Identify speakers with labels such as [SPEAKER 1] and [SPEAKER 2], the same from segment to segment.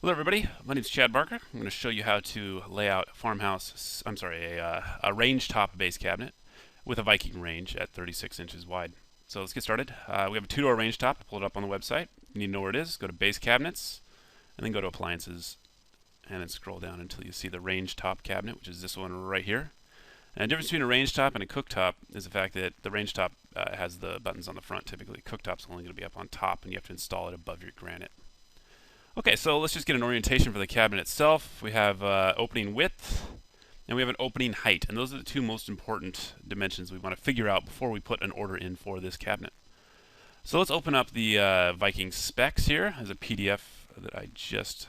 [SPEAKER 1] Hello everybody, my name is Chad Barker. I'm going to show you how to lay out a range top base cabinet with a Viking range at 36 inches wide. So let's get started. We have a two-door range top. I pulled it up on the website. You need to know where it is. Go to base cabinets and then go to appliances and then scroll down until you see the range top cabinet, which is this one right here. And the difference between a range top and a cooktop is the fact that the range top has the buttons on the front. Typically, cooktop's only going to be up on top and you have to install it above your granite. Okay, so let's just get an orientation for the cabinet itself. We have opening width, and we have an opening height, and those are the two most important dimensions we want to figure out before we put an order in for this cabinet. So let's open up the Viking specs here as a PDF that I just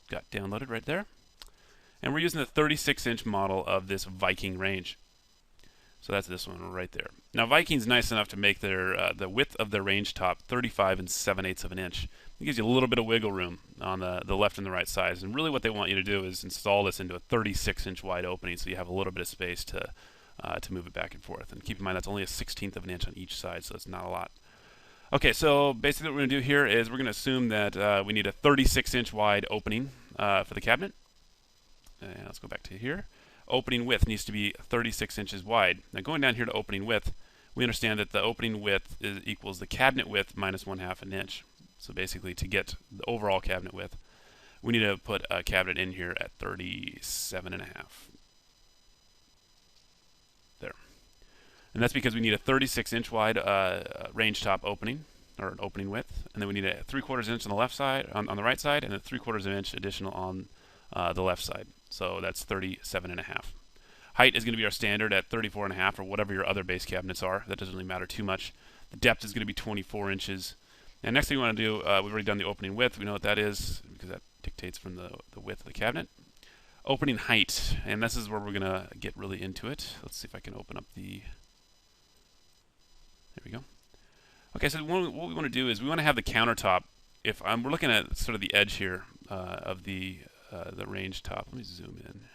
[SPEAKER 1] got downloaded right there. And we're using the 36-inch model of this Viking range. So that's this one right there. Now Viking's nice enough to make their the width of their range top 35 7/8 of an inch. It gives you a little bit of wiggle room on the left and the right sides. And really what they want you to do is install this into a 36-inch wide opening so you have a little bit of space to move it back and forth. And keep in mind that's only a 1/16 of an inch on each side, so it's not a lot. Okay, so basically what we're going to do here is we're going to assume that we need a 36-inch wide opening for the cabinet. And let's go back to here. Opening width needs to be 36 inches wide. Now going down here to opening width, we understand that the opening width equals the cabinet width minus 1/2 an inch. So basically to get the overall cabinet width, we need to put a cabinet in here at 37.5. There. And that's because we need a 36-inch wide range top opening, or an opening width, and then we need a 3/4 inch on the left side, on the right side, and a 3/4 inch additional on the left side. So that's 37.5. Height is going to be our standard at 34.5 or whatever your other base cabinets are. That doesn't really matter too much. The depth is going to be 24 inches. And next thing we want to do, we've already done the opening width. We know what that is because that dictates from the width of the cabinet. Opening height, and this is where we're going to get really into it. Let's see if I can open up the... There we go. Okay, so what we want to do is we want to have the countertop. If we're looking at sort of the edge here of the range top. Let me zoom in.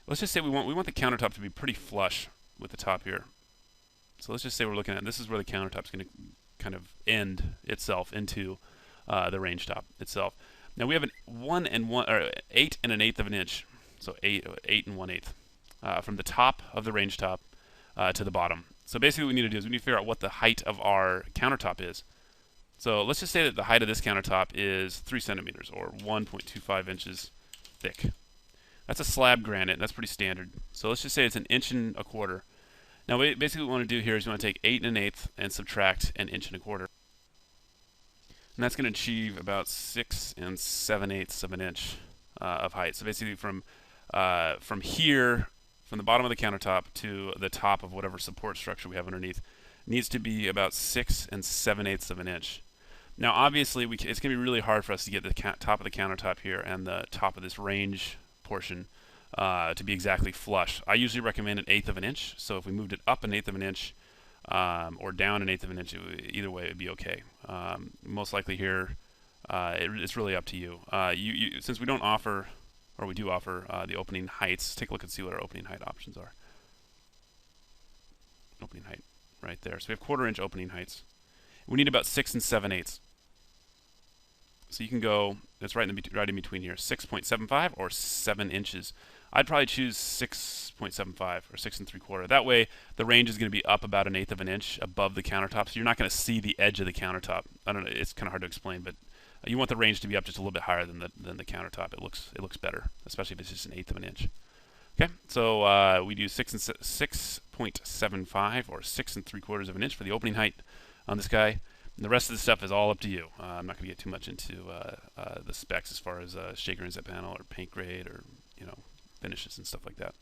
[SPEAKER 1] Let's just say we want the countertop to be pretty flush with the top here. So let's just say we're looking at this is where the countertop's going to kind of end itself into the range top itself. Now we have an 8 1/8 of an inch, so 8 1/8 from the top of the range top to the bottom. So basically what we need to do is we need to figure out what the height of our countertop is. So let's just say that the height of this countertop is 3 centimeters or 1.25 inches thick. That's a slab granite, and that's pretty standard. So let's just say it's 1 1/4 inches. Now basically what we want to do here is we want to take 8 1/8 and subtract 1 1/4 inches. And that's going to achieve about 6 7/8 of an inch of height. So basically from here, from the bottom of the countertop to the top of whatever support structure we have underneath, needs to be about 6 7/8 of an inch. Now, obviously, it's going to be really hard for us to get the top of the countertop here and the top of this range portion to be exactly flush. I usually recommend 1/8 of an inch. So if we moved it up 1/8 of an inch or down 1/8 of an inch, either way, it'd be okay. Most likely here, it's really up to you. Since we don't offer, or we do offer the opening heights, take a look and see what our opening height options are. Opening height right there. So we have 1/4 inch opening heights. We need about 6 7/8. So you can go, it's right in between here, 6.75 or 7 inches. I'd probably choose 6.75 or 6 3/4. That way the range is going to be up about 1/8 of an inch above the countertop, so you're not going to see the edge of the countertop. I don't know, it's kind of hard to explain, but you want the range to be up just a little bit higher than the countertop. It looks better, especially if it's just 1/8 of an inch. Okay, so we do 6.75 or 6 3/4 of an inch for the opening height on this guy. And the rest of the stuff is all up to you. I'm not going to get too much into the specs as far as shaker inset panel or paint grade or finishes and stuff like that.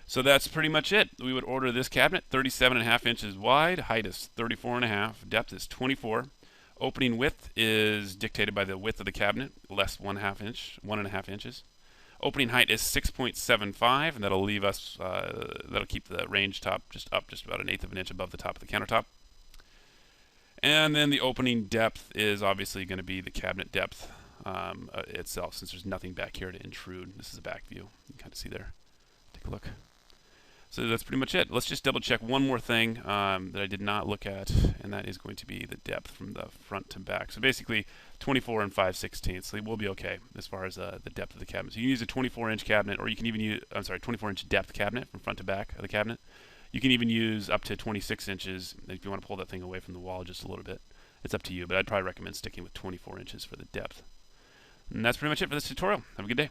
[SPEAKER 1] So that's pretty much it. We would order this cabinet 37.5 inches wide, height is 34.5, depth is 24. Opening width is dictated by the width of the cabinet, less 1.5 inches. Opening height is 6.75, and that'll leave us that'll keep the range top just about 1/8 of an inch above the top of the countertop. And then the opening depth is obviously going to be the cabinet depth itself, since there's nothing back here to intrude. This is a back view. You can kind of see there. Take a look. So that's pretty much it. Let's just double check one more thing that I did not look at, and that is going to be the depth from the front to back. So basically 24 and 5/16. So we'll be okay as far as the depth of the cabinet. So you can use a 24-inch cabinet, or you can even use, 24-inch depth cabinet from front to back of the cabinet. You can even use up to 26 inches if you want to pull that thing away from the wall just a little bit. It's up to you, but I'd probably recommend sticking with 24 inches for the depth. And that's pretty much it for this tutorial. Have a good day.